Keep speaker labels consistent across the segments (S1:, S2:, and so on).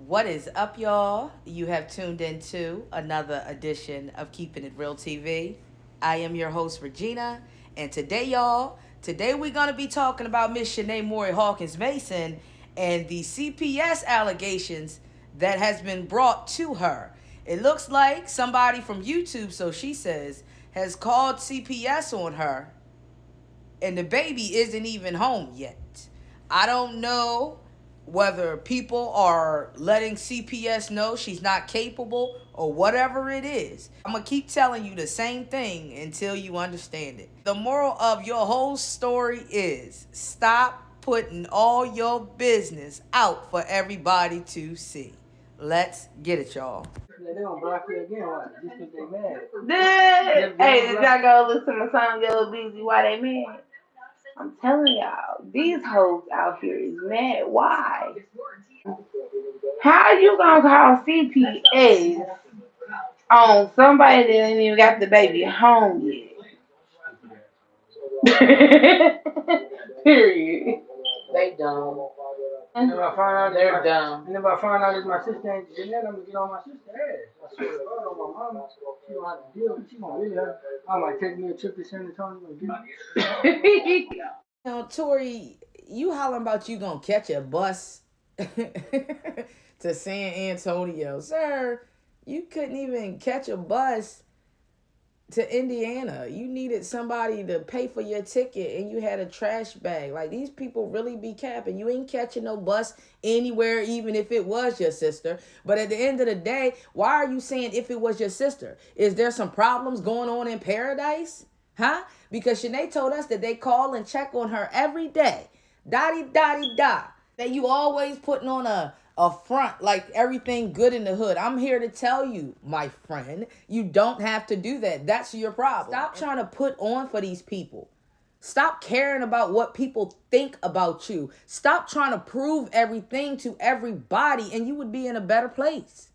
S1: What is up, y'all? You have tuned into another edition of Keeping It Real TV. I am your host, Regina, and today we're going to be talking about Miss Shanae Maury Hawkins Mason and the CPS allegations that has been brought to her. It looks like somebody from YouTube, so she says, has called CPS on her, and the baby isn't even home yet. I don't know whether people are letting CPS know she's not capable or whatever it is. I'm going to keep telling you the same thing until you understand it. The moral of your whole story is stop putting all your business out for everybody to see. Let's get it, y'all.
S2: Yeah, they gonna block you again, what? Just because they mad.
S3: Hey, did y'all go listen to song Yellow Busy why they mad? I'm telling y'all, these hoes out here is mad. Why? How you gonna call CPS on somebody that ain't even got the baby home yet? Period.
S4: They dumb.
S2: And if I find out
S4: They're dumb.
S2: And if I find out that my sister ain't doing that, I'm gonna get on my sister's ass. I swear to God on my mama. She don't have to deal with it. She gonna really have. I might take me a trip to San Antonio and get
S1: You know, Tori, you hollering about you gonna catch a bus to San Antonio. Sir, you couldn't even catch a bus to Indiana. You needed somebody to pay for your ticket and you had a trash bag. Like, these people really be capping. You ain't catching no bus anywhere, even if it was your sister. But at the end of the day, why are you saying if it was your sister? Is there some problems going on in paradise? Huh? Because Shanae told us that they call and check on her every day. Dotty dotty da. That you always putting on a front like everything good in the hood. I'm here to tell you, my friend, you don't have to do that. That's your problem. Stop trying to put on for these people. Stop caring about what people think about you. Stop trying to prove everything to everybody and you would be in a better place.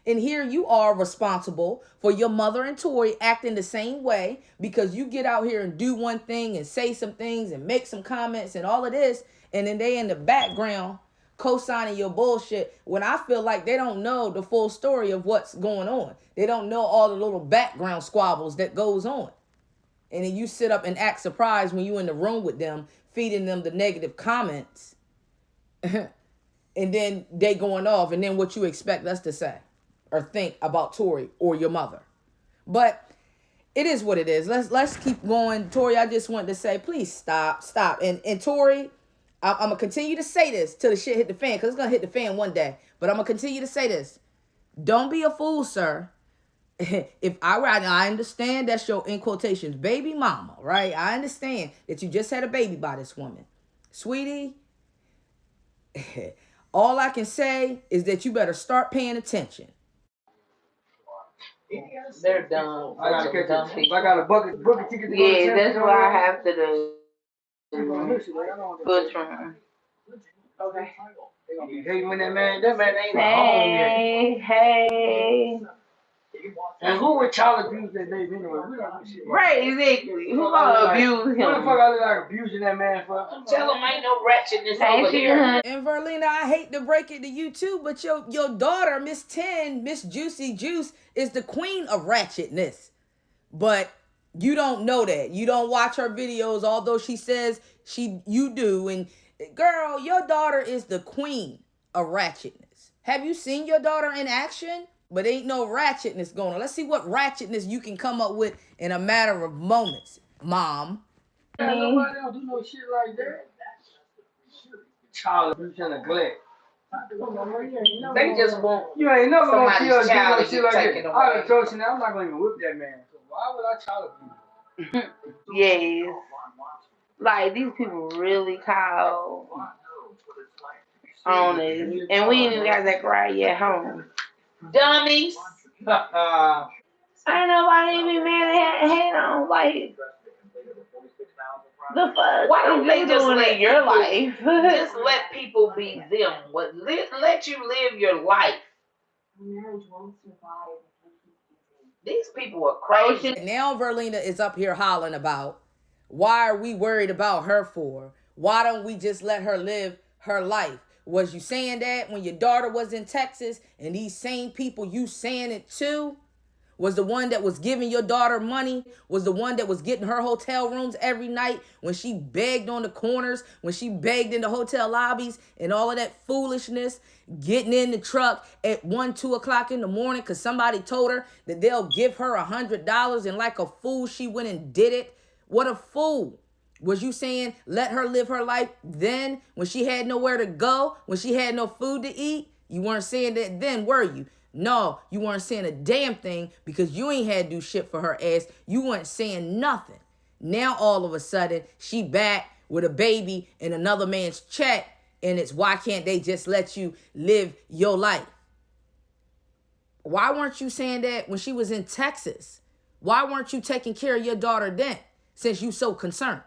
S1: And here you are responsible for your mother and Tori acting the same way because you get out here and do one thing and say some things and make some comments and all of this. And then they in the background co-signing your bullshit when I feel like they don't know the full story of what's going on. They don't know all the little background squabbles that goes on. And then you sit up and act surprised when you in the room with them, feeding them the negative comments. And then they going off. And then what you expect us to say or think about Tori or your mother. But it is what it is. Let's keep going. Tori, I just wanted to say, please stop. And Tori, I'm going to continue to say this till the shit hit the fan, because it's going to hit the fan one day. But I'm going to continue to say this. Don't be a fool, sir. If I understand that's your, in quotations, baby mama, right? I understand that you just had a baby by this woman. Sweetie, all I can say is that you better start paying attention.
S4: They're dumb.
S2: I gotta catch dumb people. I got a bucket ticket to go to
S3: Yeah,
S2: San
S3: that's
S2: Antonio.
S3: what I have to do.
S2: Butch
S3: Butcher.
S2: Okay. They gonna be hating when that man ain't home yet.
S3: Hey.
S2: And who would child abuse that baby anyway? We don't do shit.
S3: Right, exactly. Who gonna abuse him?
S2: What the fuck I look like abusing that man for?
S4: Tell them ain't no ratchetness over here.
S1: And Verlina, I hate to break it to you too, but your daughter, Miss 10, Miss Juicy Juice, is the queen of ratchetness. But you don't know that. You don't watch her videos, although she says you do. And girl, your daughter is the queen of ratchetness. Have you seen your daughter in action? But ain't no ratchetness going on. Let's see what ratchetness you can come up with in a matter of moments, Mom.
S2: Nobody else do no shit like that. Child abuse and neglect.
S4: They just want
S2: You ain't never gonna see us do
S4: child
S2: no
S4: to
S2: shit
S4: get
S2: like
S4: taken
S2: that.
S4: away.
S2: I done told you now, I'm not gonna even whip that man. So why would I child abuse?
S3: Yes. Like, these people really call on us. And we ain't even got that cry yet home.
S4: dummies.
S3: Ain't nobody even mad at hate on. Like, the fuck?
S4: Why don't they just
S3: doing
S4: let
S3: in your
S4: people,
S3: life?
S4: just let people be them? Let you live your life. These people are crazy.
S1: Now Verlina is up here hollering about, why are we worried about her for? Why don't we just let her live her life? Was you saying that when your daughter was in Texas, and these same people you saying it to was the one that was giving your daughter money, was the one that was getting her hotel rooms every night when she begged on the corners, when she begged in the hotel lobbies and all of that foolishness, getting in the truck at 1, 2 o'clock in the morning because somebody told her that they'll give her $100, and like a fool, she went and did it. What a fool. Was you saying let her live her life then when she had nowhere to go, when she had no food to eat? You weren't saying that then, were you? No, you weren't saying a damn thing because you ain't had to do shit for her ass. You weren't saying nothing. Now all of a sudden, she back with a baby and another man's check, and it's why can't they just let you live your life? Why weren't you saying that when she was in Texas? Why weren't you taking care of your daughter then, since you so concerned?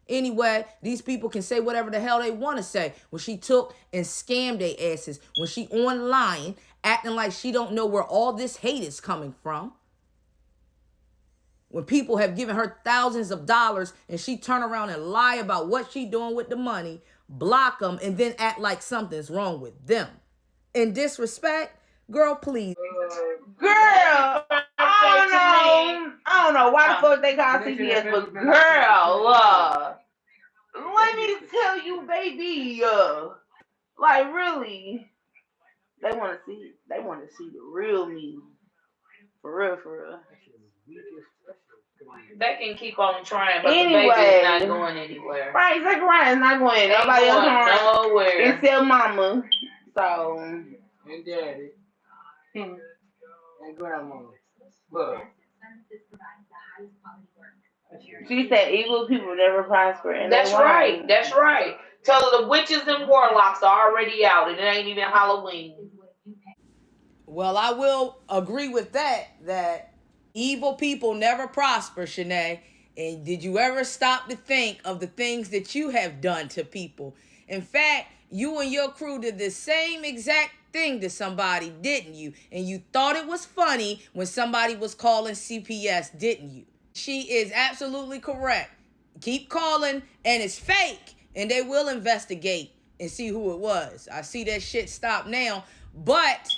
S1: Anyway, these people can say whatever the hell they want to say. When she took and scammed their asses, when she online acting like she don't know where all this hate is coming from, when people have given her thousands of dollars and she turn around and lie about what she doing with the money, block them, and then act like something's wrong with them. In disrespect, girl, please.
S3: Girl, I don't know why the fuck they call CPS, but girl, let me tell you, baby, like really, they want to see the real me, for real, for real.
S4: They can keep on trying, but
S3: Anyway,
S4: the baby's not going anywhere.
S3: Right, Zachariah is not going nobody else
S4: nowhere
S3: except mama. So
S2: and daddy and grandma. Look.
S3: She said evil people never prosper. And
S4: that's right. That's right. Tell her the witches and warlocks are already out, and it ain't even Halloween.
S1: Well, I will agree with that evil people never prosper, Shanae. And did you ever stop to think of the things that you have done to people? In fact, you and your crew did the same exact thing to somebody, didn't you? And you thought it was funny when somebody was calling CPS, didn't you? She is absolutely correct. Keep calling, and it's fake, and they will investigate and see who it was. I see that shit stop now, but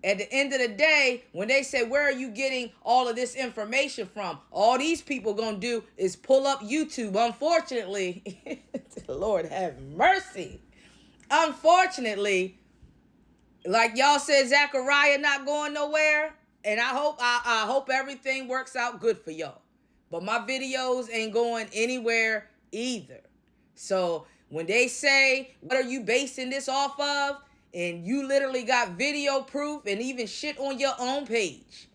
S1: at the end of the day, when they say, where are you getting all of this information from? All these people gonna do is pull up YouTube. Unfortunately, Lord have mercy. Unfortunately, like y'all said, Zachariah not going nowhere. And I hope everything works out good for y'all. But my videos ain't going anywhere either. So when they say, what are you basing this off of? And you literally got video proof and even shit on your own page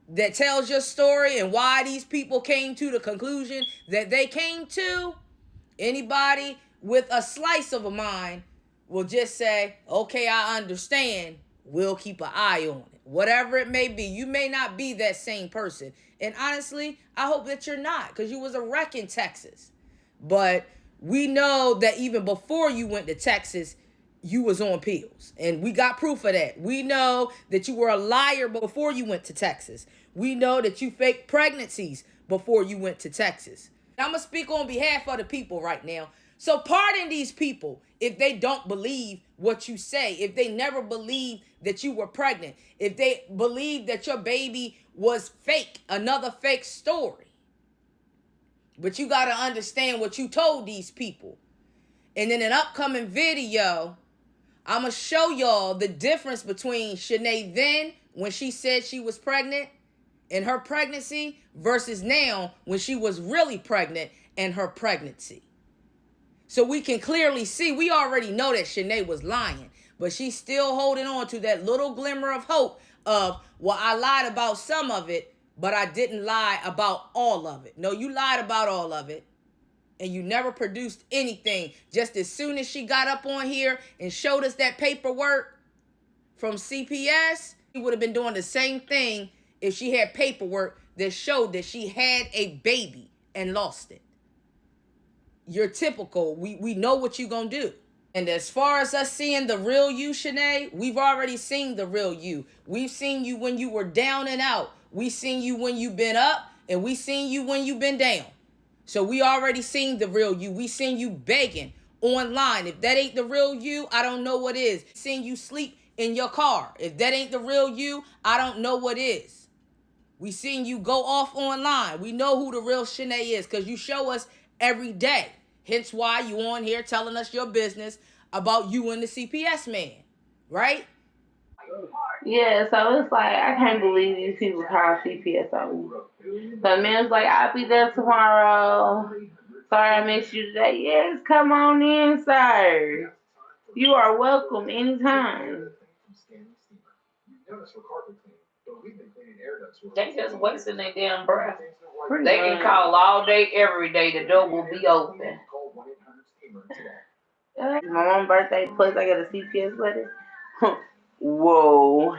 S1: that tells your story and why these people came to the conclusion that they came to, anybody with a slice of a mind will just say, okay, I understand. We'll keep an eye on it. Whatever it may be. You may not be that same person. And honestly, I hope that you're not, because you was a wreck in Texas. But we know that even before you went to Texas, you was on pills. And we got proof of that. We know that you were a liar before you went to Texas. We know that you faked pregnancies before you went to Texas. I'm going to speak on behalf of the people right now. So pardon these people if they don't believe what you say, if they never believed that you were pregnant, if they believe that your baby was fake, another fake story. But you got to understand what you told these people. And in an upcoming video, I'm going to show y'all the difference between Shanae then when she said she was pregnant and her pregnancy versus now when she was really pregnant and her pregnancy. So we can clearly see, we already know that Shanae was lying, but she's still holding on to that little glimmer of hope of, well, I lied about some of it, but I didn't lie about all of it. No, you lied about all of it. And you never produced anything. Just as soon as she got up on here and showed us that paperwork from CPS, she would have been doing the same thing if she had paperwork that showed that she had a baby and lost it. You're typical. We know what you're going to do. And as far as us seeing the real you, Shanae, we've already seen the real you. We've seen you when you were down and out. We've seen you when you've been up, and we've seen you when you've been down. So we already seen the real you. We seen you begging online. If that ain't the real you, I don't know what is. Seeing you sleep in your car. If that ain't the real you, I don't know what is. We seen you go off online. We know who the real Shanae is because you show us every day. Hence why you on here telling us your business about you and the CPS man. Right?
S3: Yeah, so it's like, I can't believe these people call CPS on me. So man's like, I'll be there tomorrow. Sorry I missed you today. Yes, come on in, sir. You are welcome anytime.
S4: They just wasting their damn breath.
S3: Pretty
S4: They
S3: much.
S4: can call all day, every day. The door will be open.
S3: My mom's birthday, plus I got a CPS letter. Whoa.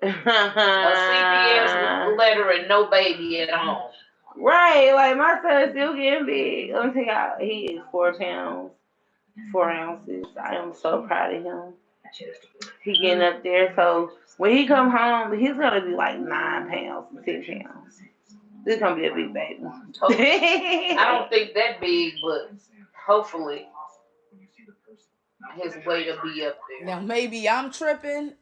S4: A CPS letter and no baby at home.
S3: Right, like my son's still getting big. Let me tell y'all, he is 4 pounds, 4 ounces. I am so proud of him. He getting up there, so when he come home, he's gonna be like 9 pounds, 10 pounds. This is gonna be a big baby.
S4: I don't think that big, but hopefully his weight will be up there.
S1: Now maybe I'm tripping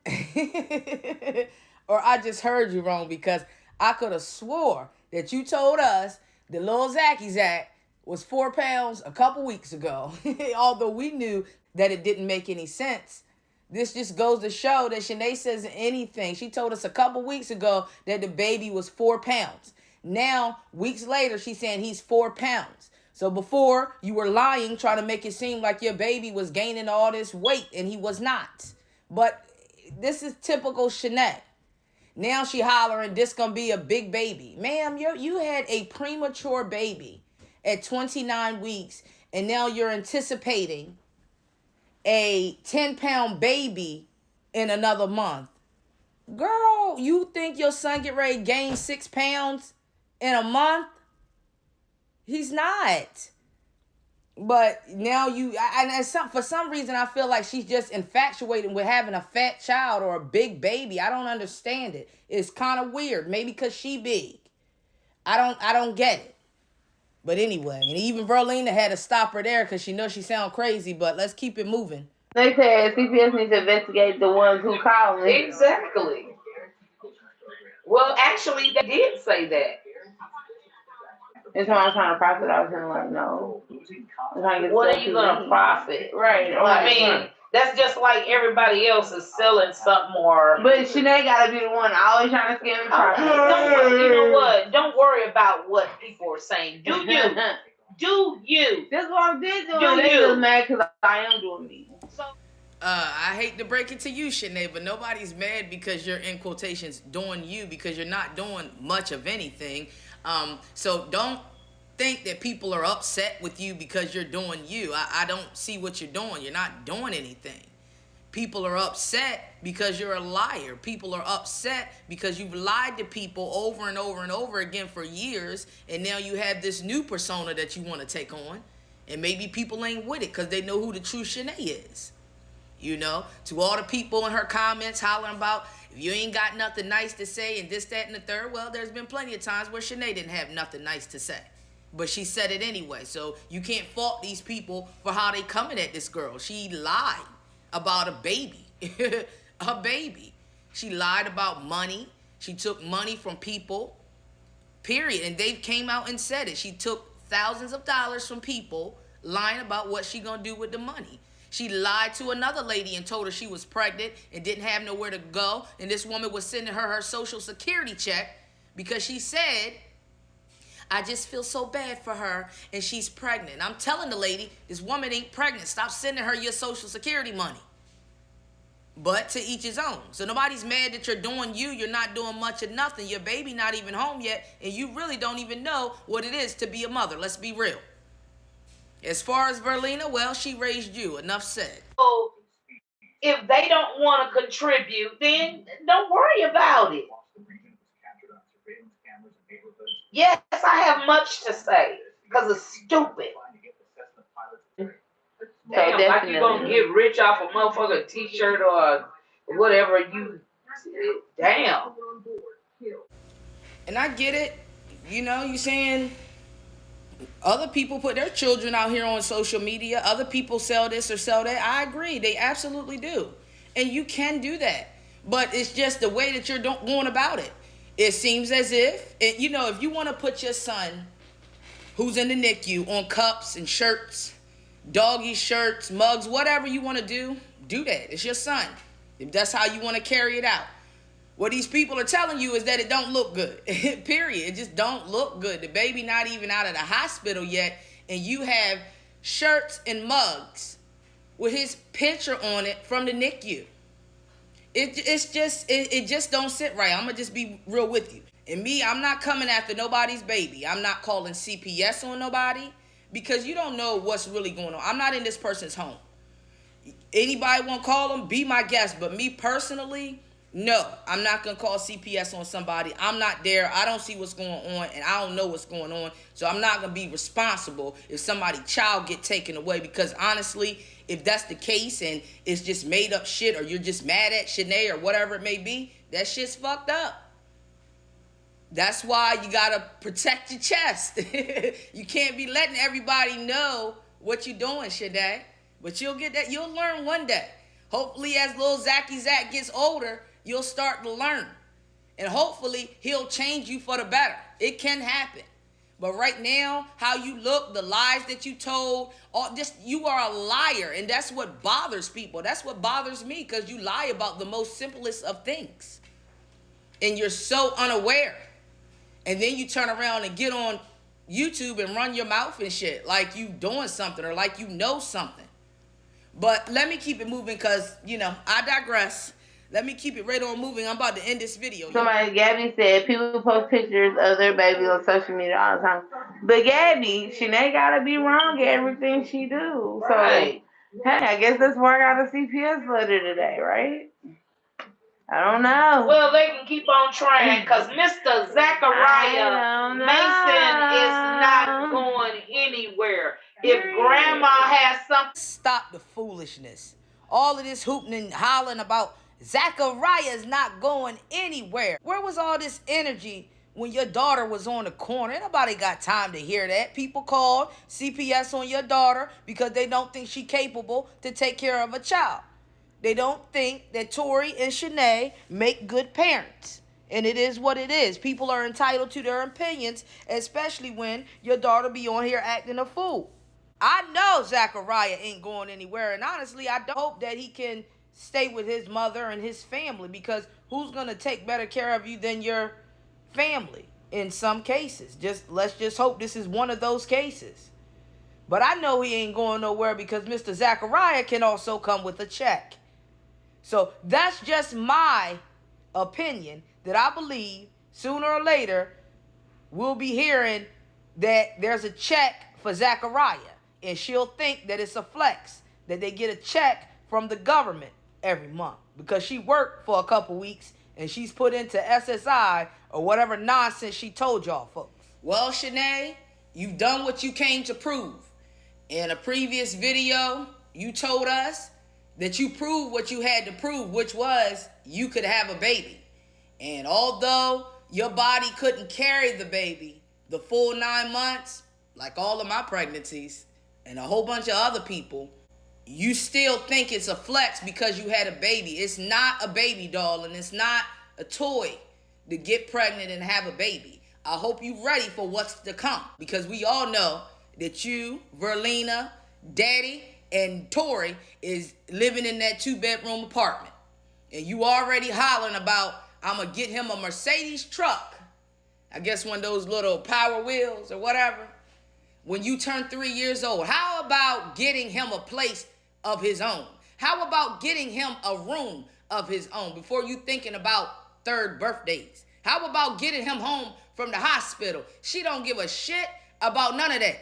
S1: or I just heard you wrong because I could have swore that you told us the little Zachy Zack was 4 pounds a couple weeks ago. Although we knew that it didn't make any sense. This just goes to show that Shanae says anything. She told us a couple weeks ago that the baby was 4 pounds. Now, weeks later, she's saying he's 4 pounds. So before, you were lying, trying to make it seem like your baby was gaining all this weight, and he was not. But this is typical Shanae. Now she hollering, this gonna be a big baby. Ma'am, you had a premature baby at 29 weeks, and now you're anticipating a 10-pound baby in another month. Girl, you think your son get ready to gain 6 pounds in a month? He's not. But now for some reason I feel like she's just infatuated with having a fat child or a big baby. I don't understand it. It's kind of weird. Maybe because she big. I don't get it. But anyway, and even Verlina had to stop her there because she knows she sound crazy. But let's keep it moving.
S3: They said CPS needs to investigate the ones who call me.
S4: Exactly. Well, actually, they did say that.
S3: And so I'm trying to profit off him, like, no.
S4: What are you going to profit?
S3: Right.
S4: I mean, that's just like everybody else is selling something more.
S3: But Shanae got to be the one always trying to scam and profit.
S4: Don't worry, you know what? Don't worry about what people are saying. Do you? Do you?
S3: That's what I'm doing.
S4: Do
S3: they
S4: you?
S3: just mad because I am doing me.
S4: So,
S1: I hate to break it to you, Shanae, but nobody's mad because you're, in quotations, doing you, because you're not doing much of anything. So don't think that people are upset with you because you're doing you. I don't see what you're doing. You're not doing anything. People are upset because you're a liar. People are upset because you've lied to people over and over and over again for years, and now you have this new persona that you want to take on, and maybe people ain't with it because they know who the true Shanae is. You know, to all the people in her comments hollering about, if you ain't got nothing nice to say and this, that, and the third, well, there's been plenty of times where Shanae didn't have nothing nice to say. But she said it anyway. So you can't fault these people for how they coming at this girl. She lied about a baby. A baby. She lied about money. She took money from people. Period. And they came out and said it. She took thousands of dollars from people, lying about what she gonna do with the money. She lied to another lady and told her she was pregnant and didn't have nowhere to go. And this woman was sending her social security check because she said, I just feel so bad for her and she's pregnant. I'm telling the lady, this woman ain't pregnant. Stop sending her your social security money. But to each his own. So nobody's mad that you're doing you. You're not doing much of nothing. Your baby not even home yet. And you really don't even know what it is to be a mother. Let's be real. As far as Verlina, well, she raised you. Enough said.
S4: So if they don't want to contribute, then don't worry about it. Yes, I have much to say because it's stupid. Damn, like you gonna get rich off a motherfucking t-shirt or whatever you. Damn.
S1: And I get it. You know, you saying Other people put their children out here on social media. Other people sell this or sell that. I agree. They absolutely do. And you can do that. But it's just the way that you're going about it. It seems as if, if you want to put your son who's in the NICU on cups and shirts, doggy shirts, mugs, whatever you want to do that. It's your son. If that's how you want to carry it out. What these people are telling you is that it don't look good. Period. It just don't look good. The baby not even out of the hospital yet, and you have shirts and mugs with his picture on it from the NICU. It just don't sit right. I'm gonna just be real with you. And me, I'm not coming after nobody's baby. I'm not calling CPS on nobody because you don't know what's really going on. I'm not in this person's home. Anybody want to call them, be my guest. But me personally, no, I'm not going to call CPS on somebody. I'm not there. I don't see what's going on, and I don't know what's going on. So I'm not going to be responsible if somebody's child get taken away because honestly, if that's the case and it's just made up shit or you're just mad at Shanae or whatever it may be, that shit's fucked up. That's why you got to protect your chest. You can't be letting everybody know what you're doing, Shanae. But you'll get that. You'll learn one day. Hopefully, as little Zach gets older, you'll start to learn. And hopefully, he'll change you for the better. It can happen. But right now, how you look, the lies that you told, you are a liar. And that's what bothers people. That's what bothers me because you lie about the most simplest of things. And you're so unaware. And then you turn around and get on YouTube and run your mouth and shit like you doing something or like you know something. But let me keep it moving because, I digress. Let me keep it right on moving. I'm about to end this video.
S3: Somebody, Gabby said, people post pictures of their baby on social media all the time. But Gabby, Shanae gotta be wrong at everything she do. So,
S4: Right.
S3: Hey, I guess that's why I got a CPS letter today, right? I don't know.
S4: Well, they can keep on trying because Mr. Zachariah Mason is not going anywhere. If grandma has something.
S1: Stop the foolishness. All of this hooting and hollering about Zachariah's not going anywhere. Where was all this energy when your daughter was on the corner? Ain't nobody got time to hear that. People called CPS on your daughter because they don't think she's capable to take care of a child. They don't think that Tori and Shanae make good parents. And it is what it is. People are entitled to their opinions, especially when your daughter be on here acting a fool. I know Zachariah ain't going anywhere. And honestly, I hope that he can stay with his mother and his family because who's going to take better care of you than your family in some cases? Let's just hope this is one of those cases. But I know he ain't going nowhere because Mr. Zachariah can also come with a check. So that's just my opinion that I believe sooner or later we'll be hearing that there's a check for Zachariah. And she'll think that it's a flex, that they get a check from the government every month because she worked for a couple weeks and she's put into SSI or whatever nonsense she told y'all folks. Well, Shanae, you've done what you came to prove. In a previous video, you told us that you proved what you had to prove, which was you could have a baby. And although your body couldn't carry the baby the full 9 months, like all of my pregnancies and a whole bunch of other people, you still think it's a flex because you had a baby. It's not a baby doll and it's not a toy to get pregnant and have a baby. I hope you're ready for what's to come because we all know that you, Verlina, Daddy, and Tori is living in that 2-bedroom apartment. And you already hollering about, I'm going to get him a Mercedes truck. I guess one of those little Power Wheels or whatever. When you turn 3 years old, how about getting him a place of his own? How about getting him a room of his own before you thinking about third birthdays? How about getting him home from the hospital? She don't give a shit about none of that.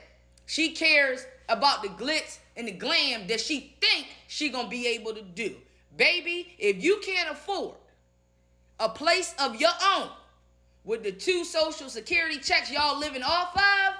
S1: She cares about the glitz and the glam that she think she gonna be able to do. Baby, if you can't afford a place of your own with the 2 Social Security checks y'all living off of,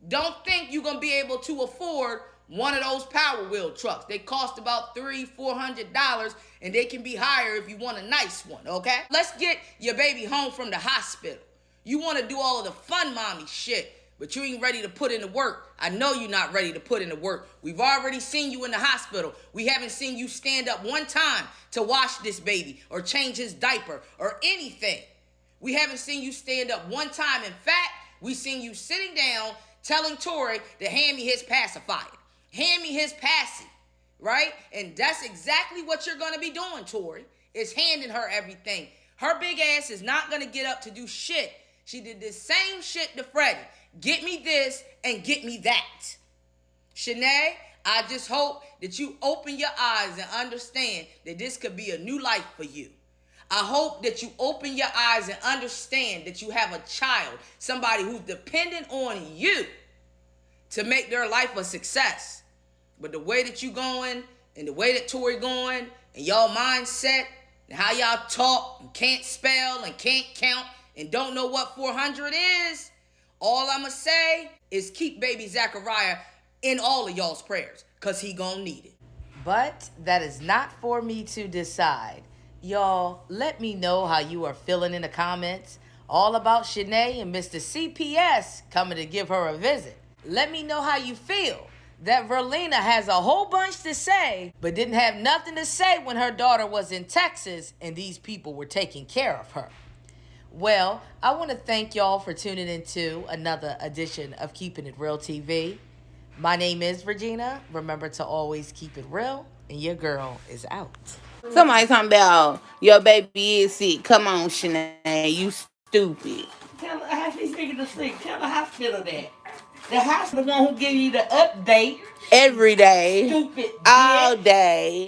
S1: don't think you're gonna be able to afford one of those Power Wheel trucks. They cost about $300-400 and they can be higher if you want a nice one, okay? Let's get your baby home from the hospital. You wanna do all of the fun mommy shit but you ain't ready to put in the work. I know you're not ready to put in the work. We've already seen you in the hospital. We haven't seen you stand up one time to wash this baby or change his diaper or anything. We haven't seen you stand up one time. In fact, we seen you sitting down telling Tori to hand me his pacifier. Hand me his passy, right? And that's exactly what you're going to be doing, Tori, is handing her everything. Her big ass is not going to get up to do shit. She did the same shit to Freddie. Get me this and get me that. Shanae, I just hope that you open your eyes and understand that this could be a new life for you. I hope that you open your eyes and understand that you have a child, somebody who's dependent on you to make their life a success. But the way that you going and the way that Tori going and y'all mindset and how y'all talk and can't spell and can't count and don't know what 400 is, all I'ma say is keep baby Zachariah in all of y'all's prayers, because he gonna need it. But that is not for me to decide. Y'all, let me know how you are feeling in the comments all about Shanae and Mr. CPS coming to give her a visit. Let me know how you feel that Verlina has a whole bunch to say, but didn't have nothing to say when her daughter was in Texas and these people were taking care of her. Well, I want to thank y'all for tuning into another edition of Keeping It Real TV. My name is Regina. Remember to always keep it real, and your girl is out.
S3: Somebody talking about your baby is sick. Come on, Shanae, you stupid.
S5: Tell her how she's speaking to sick. Tell the hospital that. The hospital one who give you the update
S3: Every day.
S5: Stupid
S3: All
S5: bitch.
S3: day.